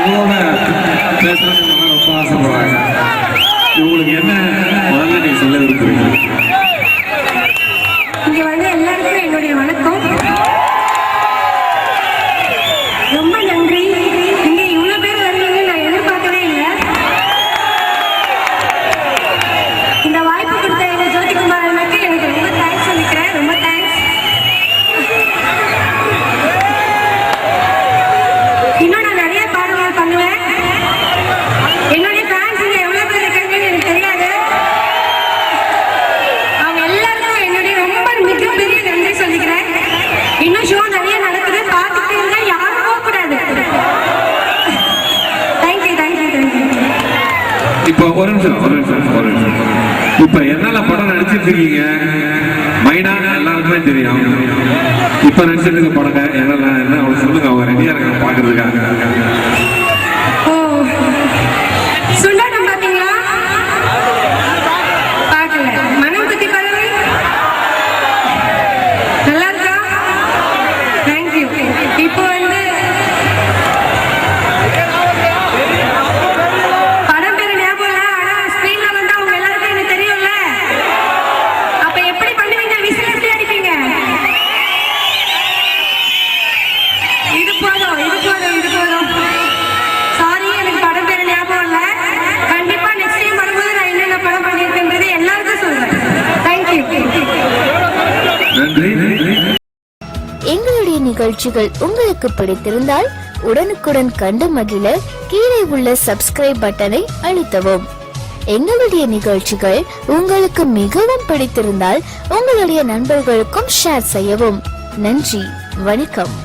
உங்களோட பேசுறது ரொம்ப ஆசைப்படுறாங்க. உங்களுக்கு என்ன முதல்ல நீங்க சொல்ல விரும்புறீங்க? இங்க வந்து எல்லாருக்கும் என்னுடைய வணக்கம். ரொம்ப நன்றி. இங்க இவ்வளவு பேர் வருவீங்க நான் எதிர்பார்க்கவே இல்லை. இந்த வாய்ப்பு கொடுத்த எங்க ஜோதிகுமார் அண்ணாக்கு எனக்கு ரொம்ப தேங்க்ஸ் சொல்லிக்கிறேன். ரொம்ப தேங்க்ஸ். இன்னும் நான் நிறைய பாடல்கள் பண்ணுவேன். என்னுடைய ஃபேன்ஸ் இங்க எவ்வளவு பேர் இருக்காங்கன்னு எனக்கு தெரியாது. அவங்க எல்லாருக்கும் என்னுடைய ரொம்ப மிகப்பெரிய நன்றி சொல்லிக்கிறேன். இன்னும் ஷோ நிறைய நடக்குது, பார்த்துட்டே இருந்தா யாரும் போகக்கூடாது. Thank you thank you thank you. இப்போ ஒரு நிமிஷம். இப்ப என்னென்ன படம் நடிச்சிட்டு இருக்கீங்க? மைனா எல்லாருக்குமே தெரியும். இப்ப நடிச்சிட்டு இருக்க படங்க என்னெல்லாம் என்ன அவங்க சொல்லுங்க. அவங்க ரெடியா இருக்காங்க பாக்குறதுக்காக. ஓ, சுண்டாட்டம் பாத்தீங்களா? பார்க்கல. மனம் பத்தி பறவை நல்லா இருக்கா? தேங்க்யூ. இப்போ வந்து படம் பேரு ஞாபகம் இல்லை. ஆனா ஸ்கிரீன்ல வந்தா அவங்க எல்லாருக்கும் எனக்கு தெரியும்ல. அப்ப எப்படி பண்ணுவீங்க? விசில் எப்படி அடிப்பீங்க? இது போதும். சாரி, எனக்கு படம் பேரு ஞாபகம் இல்லை. கண்டிப்பா நெக்ஸ்ட் டைம் வரும்போது நான் என்னென்ன படம் பண்ணியிருக்கேன்றது எல்லாருக்கும் சொல்றேன். தேங்க்யூ. நன்றி. எங்களுடைய நிகழ்ச்சிகள் உங்களுக்கு பிடித்திருந்தால் உடனுக்குடன் கண்டு மகிழ கீழே உள்ள சப்ஸ்கிரைப் பட்டனை அழுத்தவும். எங்களுடைய நிகழ்ச்சிகள் உங்களுக்கு மிகவும் பிடித்திருந்தால் உங்களுடைய நண்பர்களுக்கும் ஷேர் செய்யவும். நன்றி, வணக்கம்.